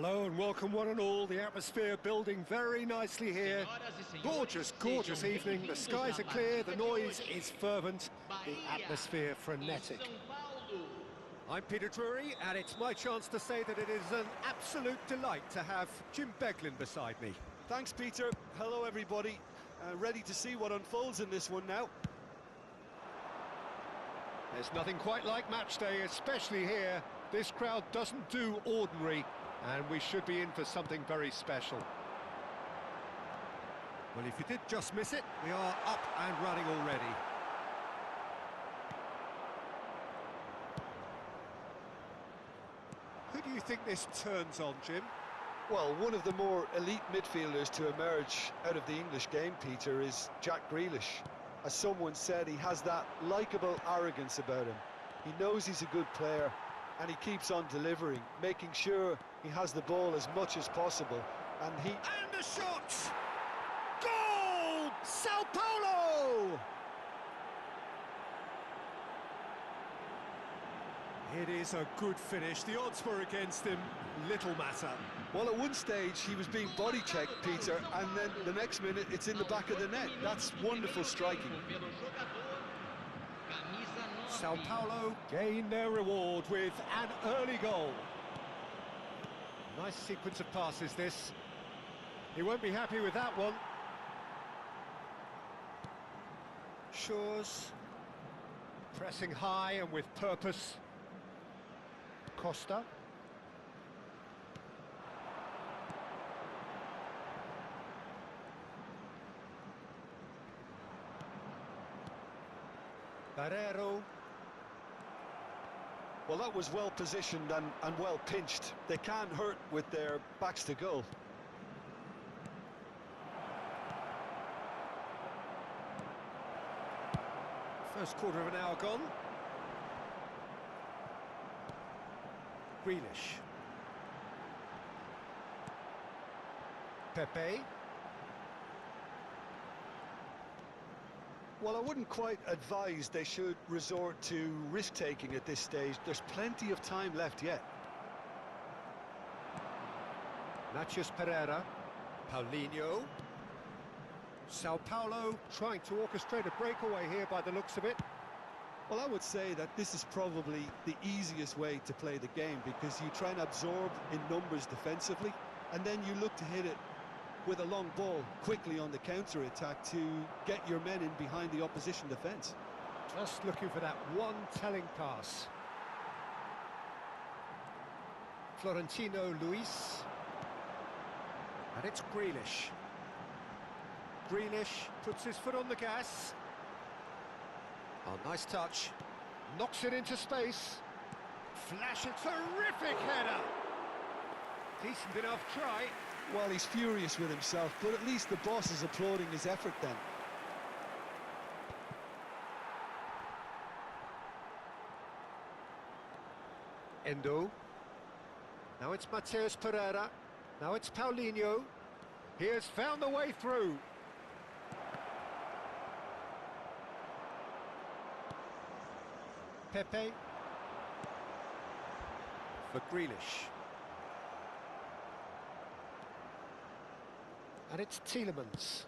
Hello and welcome one and all. The atmosphere building very nicely here. Gorgeous, gorgeous evening. The skies are clear, the noise is fervent, the atmosphere frenetic. I'm Peter Drury, and it's my chance to say that it is an absolute delight to have Jim Beglin beside me. Thanks, Peter. Hello, everybody. Ready to see what unfolds in this one now. There's nothing quite like match day, especially here. This crowd doesn't do ordinary, and we should be in for something very special. Well, if you did just miss it, we are up and running already. Who do you think this turns on, Jim? Well, one of the more elite midfielders to emerge out of the English game, Peter, is Jack Grealish. As someone said, he has that likeable arrogance about him. He knows he's a good player, and he keeps on delivering, making sure he has the ball as much as possible. And the shot! Goal! Sao Paulo! It is a good finish. The odds were against him. Little matter. Well, at one stage he was being body-checked, Peter, and then the next minute it's in the back of the net. That's wonderful striking. Sao Paulo gain their reward with an early goal. Nice sequence of passes, this. He won't be happy with that one. Shores pressing high and with purpose. Costa. Barrero. Well, that was well positioned and well pinched. They can't hurt with their backs to goal. First quarter of an hour gone. Grealish. Pepe. Well, I wouldn't quite advise they should resort to risk-taking at this stage. There's plenty of time left yet. Matheus Pereira. Paulinho. Sao Paulo trying to orchestrate a breakaway here by the looks of it. Well, I would say that this is probably the easiest way to play the game, because you try and absorb in numbers defensively, and then you look to hit it with a long ball quickly on the counter-attack to get your men in behind the opposition defence. Just looking for that one telling pass. Florentino Luis. And it's Grealish. Grealish puts his foot on the gas. Oh, nice touch. Knocks it into space. Flash, a terrific header. Decent enough try. Well, he's furious with himself, but at least the boss is applauding his effort then. Endo. Now it's Matheus Pereira. Now it's Paulinho. He has found the way through. Pepe. For Grealish. And it's Tielemans.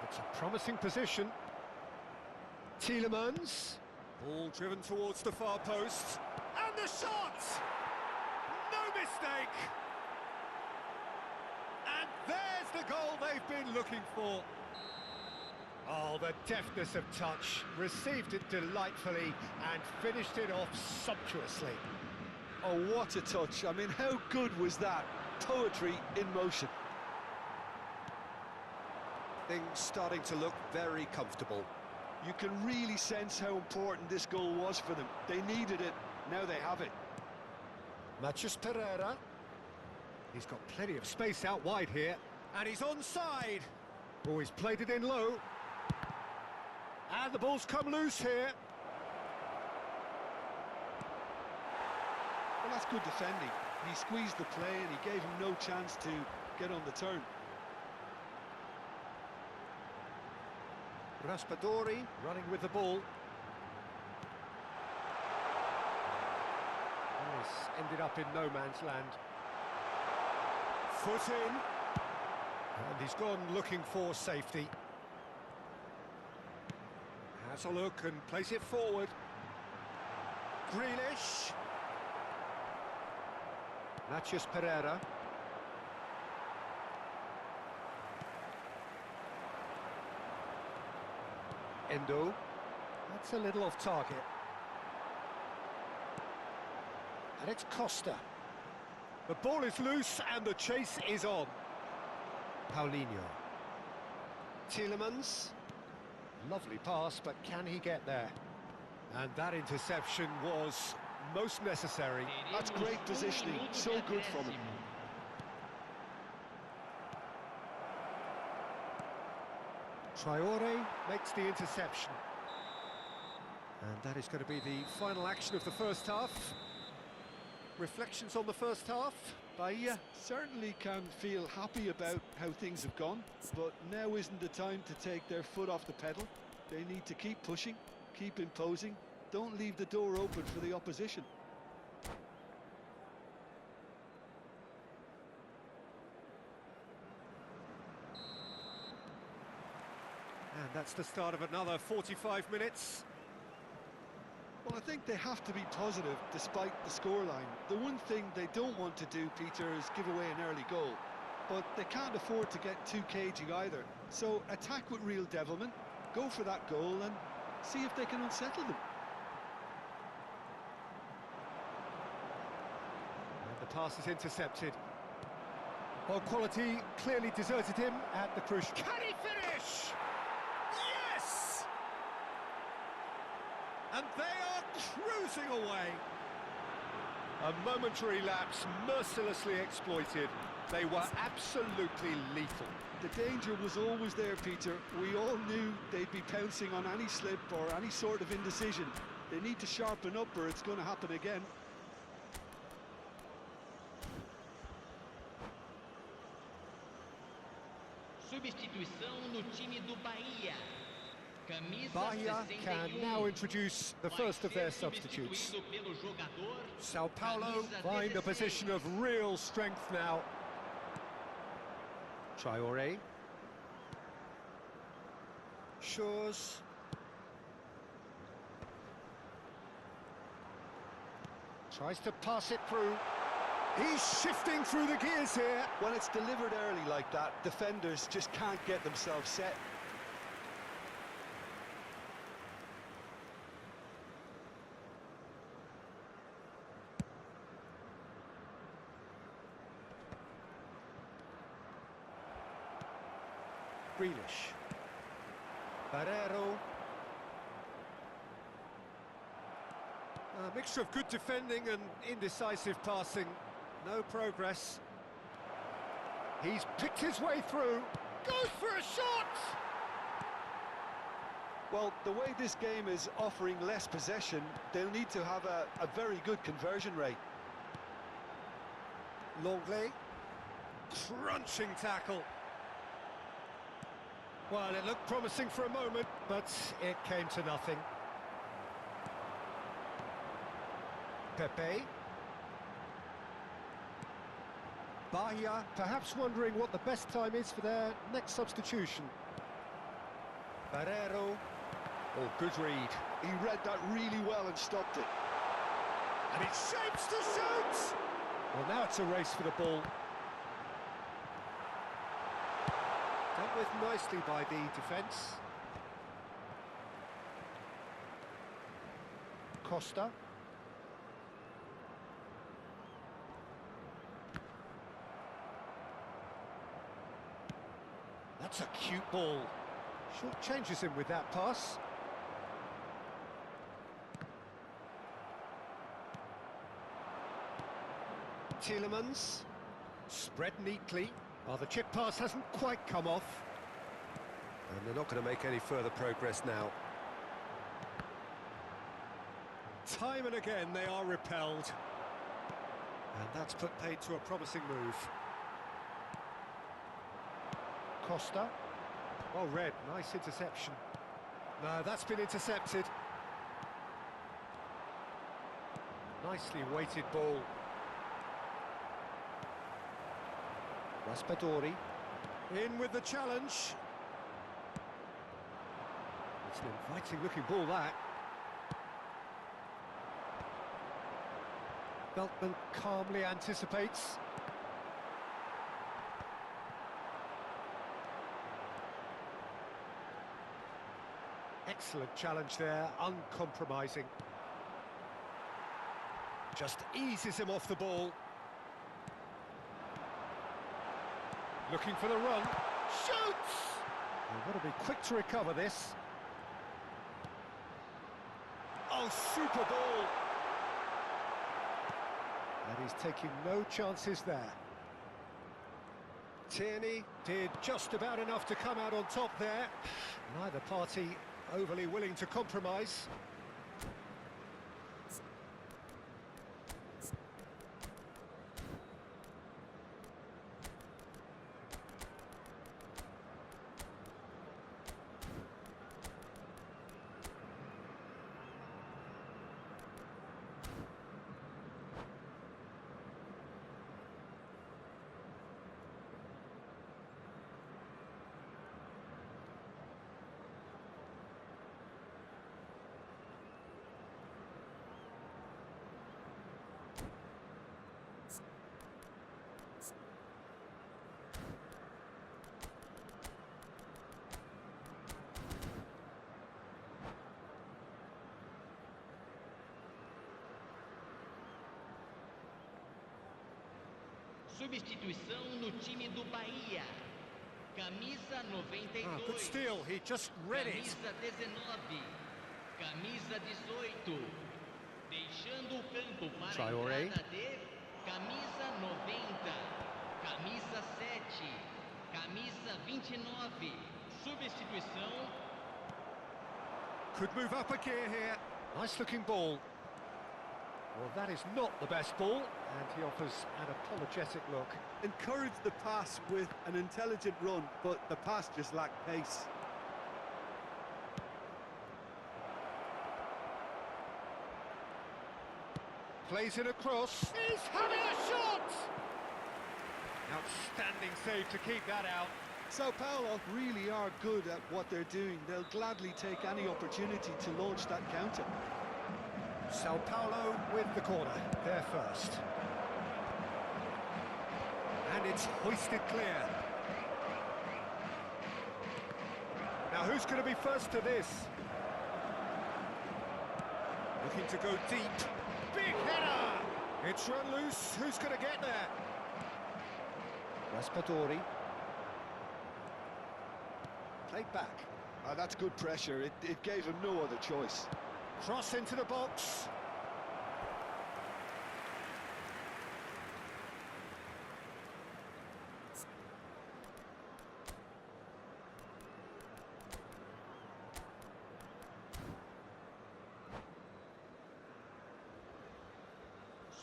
It's a promising position. Tielemans. Ball driven towards the far post. And the shot! No mistake! And there's the goal they've been looking for. Oh, the deftness of touch. Received it delightfully and finished it off sumptuously. Oh, what a touch. I mean, how good was that? Poetry in motion. Things starting to look very comfortable. You can really sense how important this goal was for them. They needed it, now they have it. Matheus Pereira. He's got plenty of space out wide here. And he's onside. Oh, he's played it in low. And the ball's come loose here. Well, that's good defending. He squeezed the play and he gave him no chance to get on the turn. Raspadori running with the ball. This ended up in no man's land. foot in. And he's gone looking for safety. Has a look and plays it forward. Grealish. Matias Pereira. Endo. That's a little off target. And it's Costa. The ball is loose and the chase is on. Paulinho. Tielemans. Lovely pass, but can he get there? And that interception was most necessary. That's great positioning, so good from him. Traore makes the interception. And that is going to be the final action of the first half. Reflections on the first half? Bahia certainly can feel happy about how things have gone, but now isn't the time to take their foot off the pedal. They need to keep pushing, keep imposing, don't leave the door open for the opposition. And that's the start of another 45 minutes. Well, I think they have to be positive despite the scoreline. The one thing they don't want to do, Peter, is give away an early goal. But they can't afford to get too cagey either. So attack with real devilment, go for that goal and see if they can unsettle them. And the pass is intercepted. Well, quality clearly deserted him at the crucial... Can he finish? Yes! And they are cruising away. A momentary lapse mercilessly exploited. They were absolutely lethal. The danger was always there, Peter. We all knew they'd be pouncing on any slip or any sort of indecision. They need to sharpen up or it's going to happen again. Substituição no time do Bahia. Bahia can now introduce the first of their substitutes. Sao Paulo find a position of real strength now. Traore. Shores. Tries to pass it through. He's shifting through the gears here. When it's delivered early like that, defenders just can't get themselves set. Grealish. Barreiro. A mixture of good defending and indecisive passing. No progress. He's picked his way through. Goes for a shot! Well, the way this game is offering less possession, they'll need to have a very good conversion rate. Longley. Crunching tackle. Well, it looked promising for a moment, but it came to nothing. Pepe. Bahia perhaps wondering what the best time is for their next substitution. Barreiro. Oh, good read. He read that really well and stopped it. And it shapes to shoot! Well, now it's a race for the ball. Dealt with nicely by the defence. Costa. That's a cute ball. Short changes him with that pass. Tielemans. Spread neatly. Well, the chip pass hasn't quite come off. And they're not going to make any further progress now. Time and again they are repelled. And that's put paid to a promising move. Costa. Well read, nice interception. No, that's been intercepted. Nicely weighted ball. Raspadori. In with the challenge. It's an inviting looking ball, that. Beltman calmly anticipates. Excellent challenge there, uncompromising. Just eases him off the ball. Looking for the run. Shoots! They've got to be quick to recover this. Oh, super ball! And he's taking no chances there. Tierney did just about enough to come out on top there. Neither party overly willing to compromise. Substituição no time do Bahia. Camisa 92. Good steal, he just read it. Camisa 19. Camisa 18. Deixando o campo para a entrada de camisa 90. Camisa 7. Camisa 29. Substituição. Could move up a gear here. Nice looking ball. Well, that is not the best ball, and he offers an apologetic look. Encouraged the pass with an intelligent run, but the pass just lacked pace. Plays in a cross. He's having a shot! Outstanding save to keep that out. Sao Paulo really are good at what they're doing. They'll gladly take any opportunity to launch that counter. Sao Paulo with the corner, there first. And it's hoisted clear. Now who's going to be first to this? Looking to go deep. Big header! It's run loose, who's going to get there? Raspadori. Played back. That's good pressure, it gave him no other choice. Cross into the box.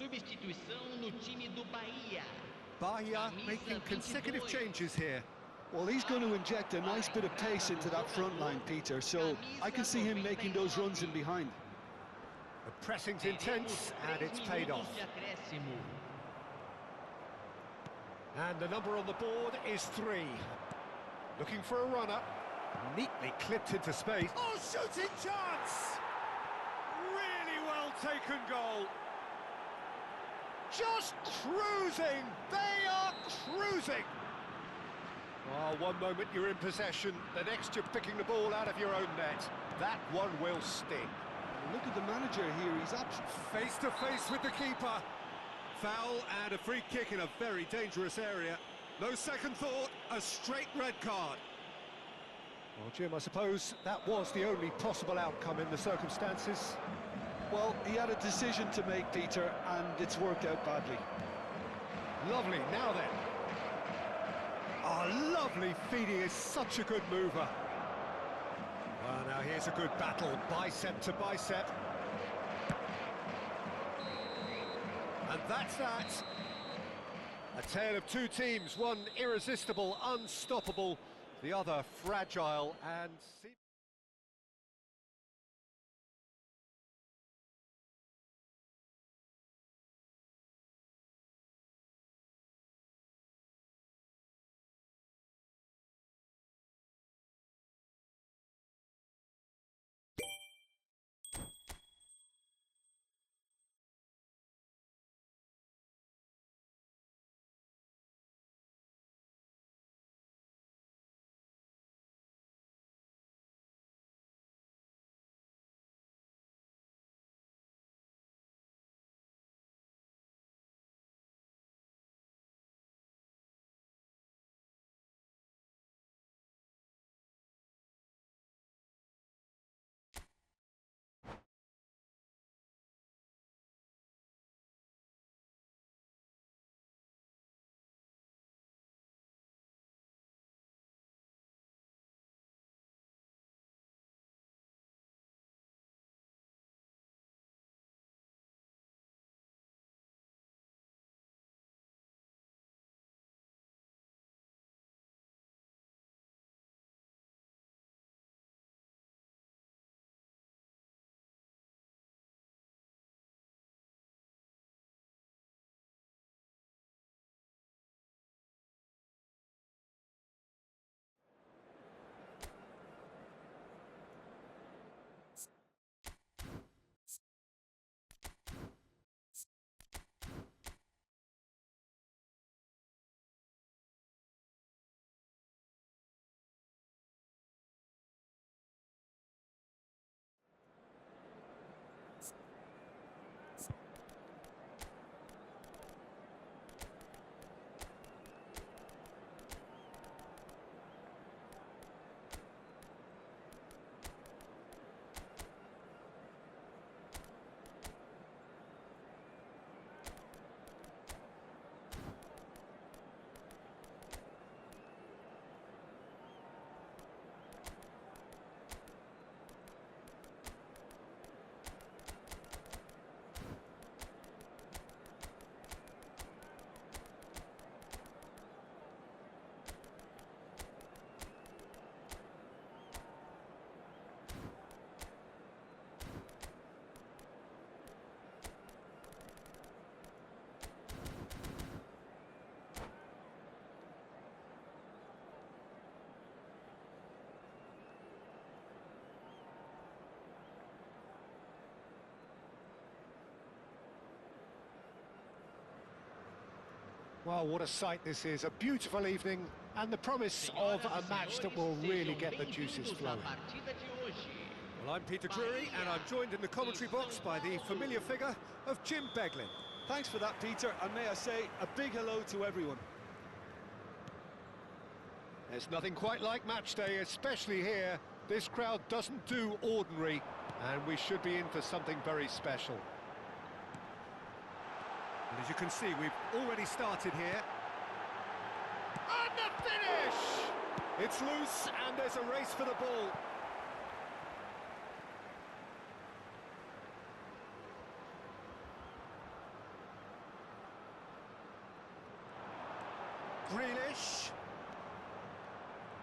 Substituição no time do Bahia. Bahia making consecutive changes here. Well, he's going to inject a nice bit of pace into that front line, Peter, so I can see him making those runs in behind. The pressing's intense, and it's paid off. And the number on the board is 3. Looking for a runner. Neatly clipped into space. Oh, shooting chance! Really well taken goal. Just cruising! They are cruising! Oh, one moment you're in possession, the next you're picking the ball out of your own net. That one will sting. Look at the manager here, he's up face to face with the keeper. Foul and a free kick in a very dangerous area. No second thought, a straight red card. Well, Jim, I suppose that was the only possible outcome in the circumstances. Well, he had a decision to make, Peter, and it's worked out badly. Lovely, now then. Oh, lovely feeding is such a good mover. Well, now here's a good battle, bicep to bicep. And that's that. A tale of two teams, one irresistible, unstoppable, the other fragile and... Well, what a sight this is. A beautiful evening and the promise of a match that will really get the juices flowing. Well, I'm Peter Drury, and I'm joined in the commentary box by the familiar figure of Jim Beglin. Thanks for that, Peter, and may I say a big hello to everyone. There's nothing quite like match day, especially here. This crowd doesn't do ordinary, and we should be in for something very special. And as you can see, we've already started here. And the finish! It's loose, and there's a race for the ball.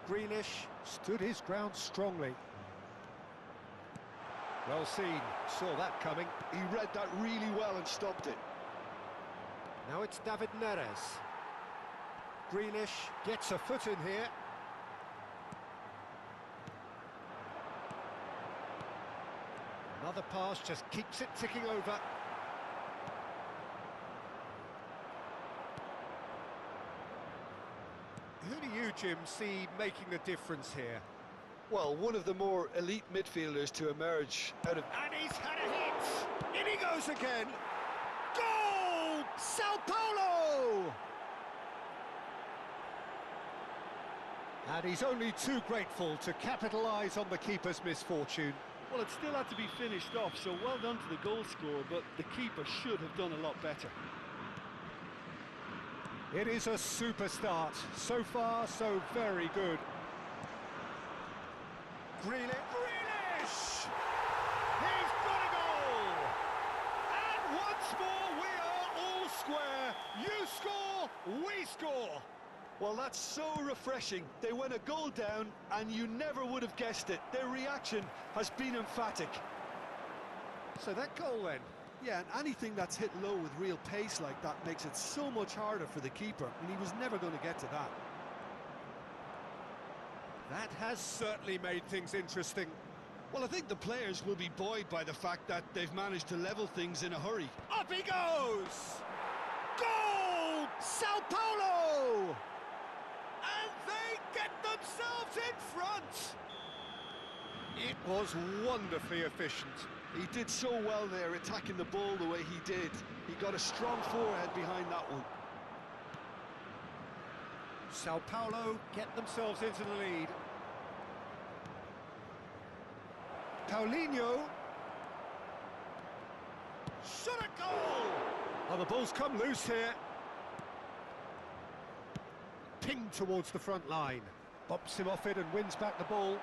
Grealish stood his ground strongly. Well seen, saw that coming. He read that really well and stopped it. Now it's David Neres. Grealish gets a foot in here. Another pass just keeps it ticking over. Who do you, Jim, see making the difference here? Well, one of the more elite midfielders to emerge out of... And he's had a hit! In he goes again! Goal! Sao Paulo! And he's only too grateful to capitalise on the keeper's misfortune. Well, it still had to be finished off, so well done to the goal scorer, but the keeper should have done a lot better. It is a super start. So far, so very good. Grealish! He's got a goal! And once more, we are all square. You score, we score. Well, that's so refreshing. They went a goal down, and you never would have guessed it. Their reaction has been emphatic. So that goal then? Yeah, and anything that's hit low with real pace like that makes it so much harder for the keeper, and he was never going to get to that. That has certainly made things interesting. Well, I think the players will be buoyed by the fact that they've managed to level things in a hurry. Up he goes! Goal! Sao Paulo! And they get themselves in front! It was wonderfully efficient. He did so well there, attacking the ball the way he did. He got a strong forehead behind that one. Sao Paulo get themselves into the lead. Paulinho. Shot a goal! Oh, the ball's come loose here. Pinged towards the front line. Bops him off it and wins back the ball.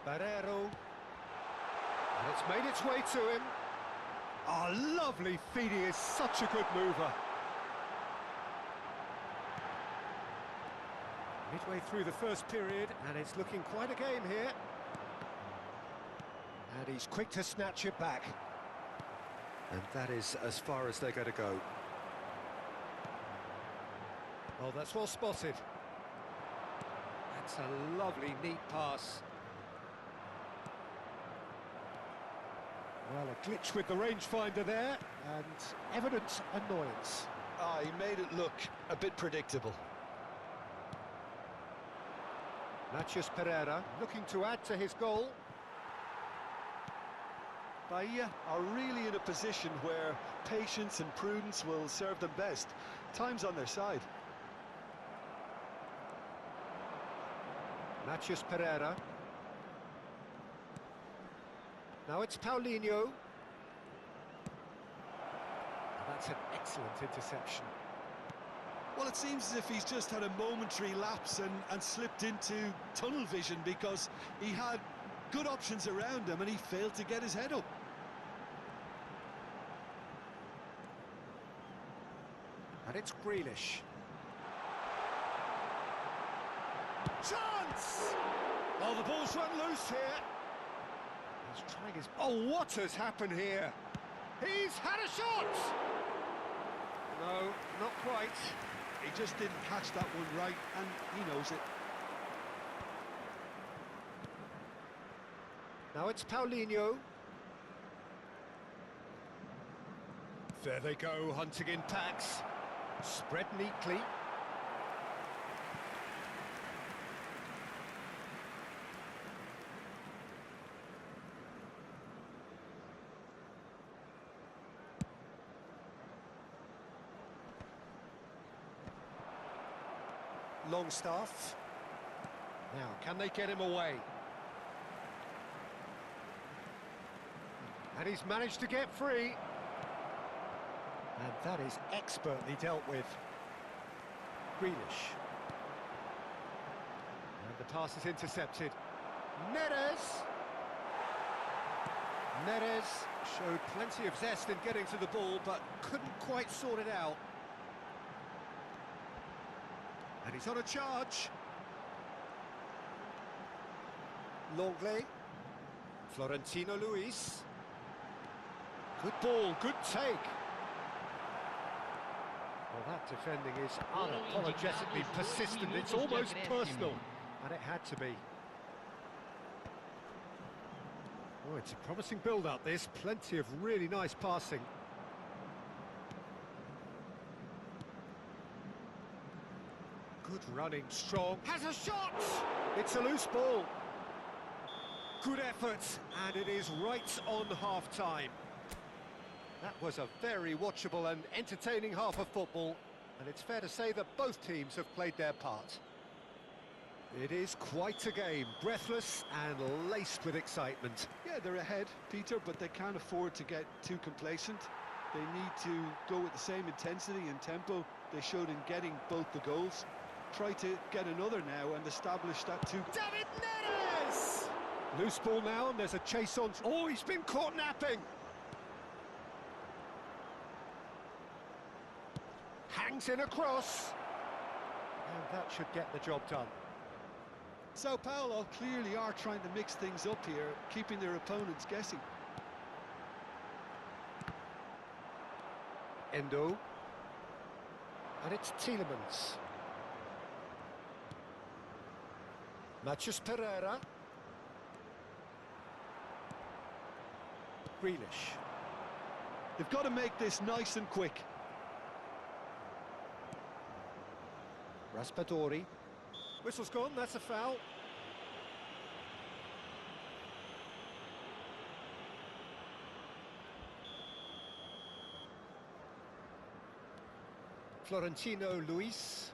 Barrero. And it's made its way to him. Oh, lovely feed, he is such a good mover. Midway through the first period, and it's looking quite a game here. And he's quick to snatch it back. And that is as far as they're going to go. Oh, that's well spotted. That's a lovely, neat pass. Well, a glitch with the rangefinder there, and evident annoyance. Ah, he made it look a bit predictable. Matias Pereira looking to add to his goal. Bahia are really in a position where patience and prudence will serve them best. Time's on their side. Matias Pereira. Now it's Paulinho. That's an excellent interception. Well, it seems as if he's just had a momentary lapse and slipped into tunnel vision, because he had good options around him and he failed to get his head up. And it's Grealish. Chance! Oh, the ball's run loose here. He's trying his... Oh, what has happened here? He's had a shot! No, not quite. He just didn't catch that one right, and he knows it. Now it's Paulinho. There they go, hunting in packs. Spread neatly. Longstaff. Now, can they get him away? And he's managed to get free. And that is expertly dealt with. Grealish. And the pass is intercepted. Neres! Neres showed plenty of zest in getting to the ball, but couldn't quite sort it out. And he's on a charge. Longley. Florentino Luis. Good ball, good take. Well, that defending is unapologetically persistent. It's almost personal. And it had to be. Oh, it's a promising build-up, this. Plenty of really nice passing. Good running, strong. Has a shot! It's a loose ball. Good effort, and it is right on half-time. That was a very watchable and entertaining half of football, and it's fair to say that both teams have played their part. It is quite a game, breathless and laced with excitement. Yeah, they're ahead, Peter, but they can't afford to get too complacent. They need to go with the same intensity and tempo they showed in getting both the goals. Try to get another now and establish that two... David Neres! Loose ball now, and there's a chase on... Oh, he's been caught napping! Hangs in across. And that should get the job done. So Paulo clearly are trying to mix things up here, keeping their opponents guessing. Endo. And it's Tielemans. Mathias Pereira. Grealish. They've got to make this nice and quick. Raspadori. Whistle's gone, that's a foul. Florentino Luis.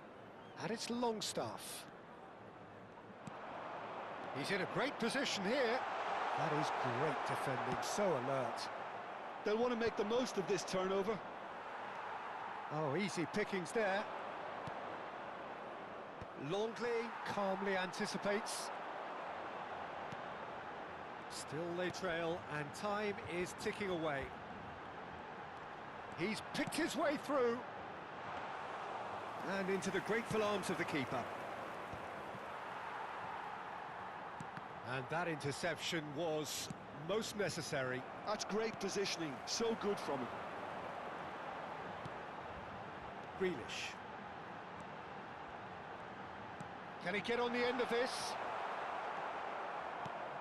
And it's Longstaff. He's in a great position here. That is great defending, so alert. They'll want to make the most of this turnover. Oh, easy pickings there. Longley calmly anticipates. Still they trail, and time is ticking away. He's picked his way through. And into the grateful arms of the keeper. And that interception was most necessary. That's great positioning, so good from him. Grealish. Can he get on the end of this?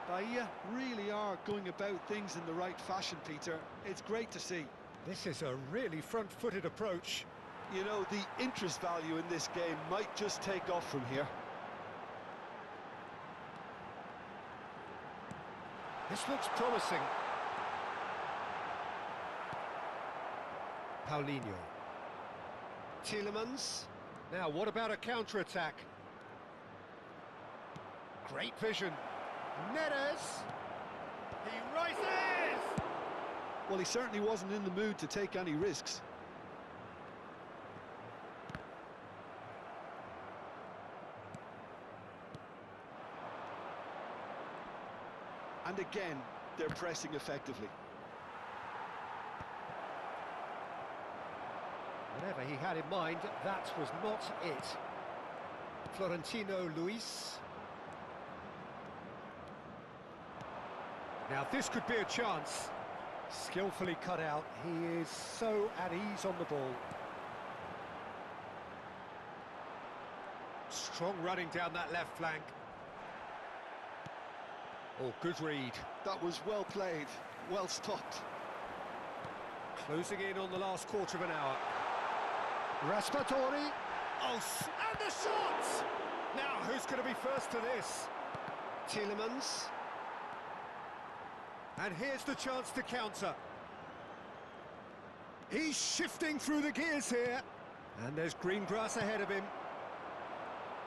Bahia really are going about things in the right fashion, Peter. It's great to see. This is a really front-footed approach. You know, the interest value in this game might just take off from here. This looks promising. Paulinho. Tielemans. Now, what about a counter-attack? Great vision. Neres. He rises! Well, he certainly wasn't in the mood to take any risks. And again, they're pressing effectively. Whatever he had in mind, that was not it. Florentino Luis. Now this could be a chance. Skillfully cut out. He is so at ease on the ball. Strong running down that left flank. Oh, good read. That was well played, well stopped. Closing in on the last quarter of an hour. Raspadori. Oh, and the shot! Now, who's going to be first to this? Tielemans. And here's the chance to counter. He's shifting through the gears here. And there's green grass ahead of him.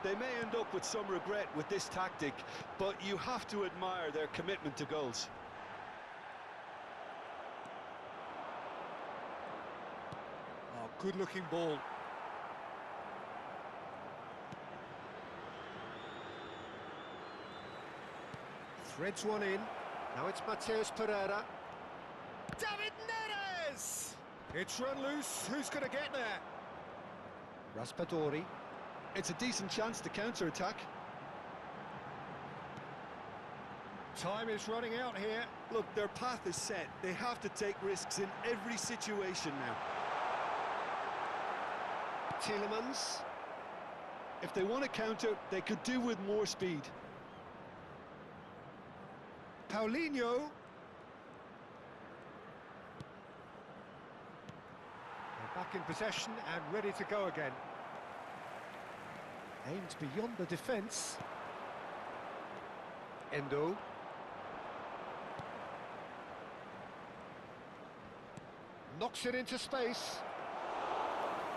They may end up with some regret with this tactic, but you have to admire their commitment to goals. Oh, good-looking ball. Threads one in. Now it's Mateus Pereira. David Neres! It's run loose. Who's going to get there? Raspadori. It's a decent chance to counter-attack. Time is running out here. Look, their path is set. They have to take risks in every situation now. Tielemans. If they want to counter, they could do with more speed. Paulinho. They're back in possession and ready to go again. Aimed beyond the defence. Endo. Knocks it into space.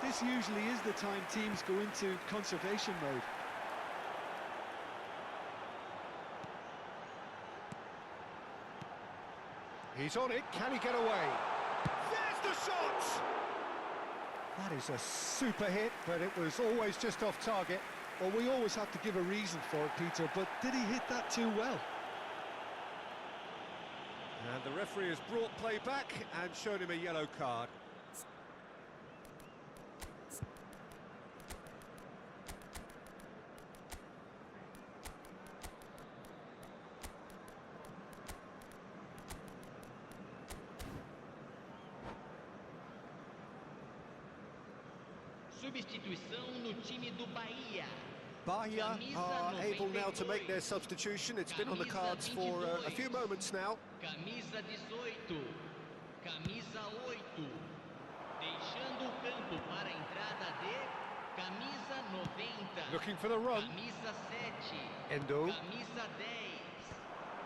This usually is the time teams go into conservation mode. He's on it. Can he get away? There's the shot! That is a super hit, but it was always just off target. Well, we always have to give a reason for it, Peter, but did he hit that too well? And the referee has brought play back and shown him a yellow card. Substituição no time do Bahia. Bahia are able now to make their substitution. It's been on the cards for a few moments now. Camisa 18. Camisa 8. Deixando o campo para a entrada de camisa 90. Looking for the run. Camisa 7. Endo. Camisa 10.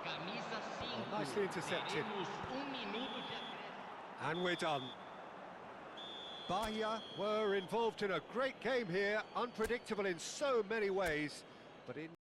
Camisa 5. Oh, nicely intercepted. Teremos minuto de acréscimo. And we're done. Bahia were involved in a great game here, unpredictable in so many ways, but in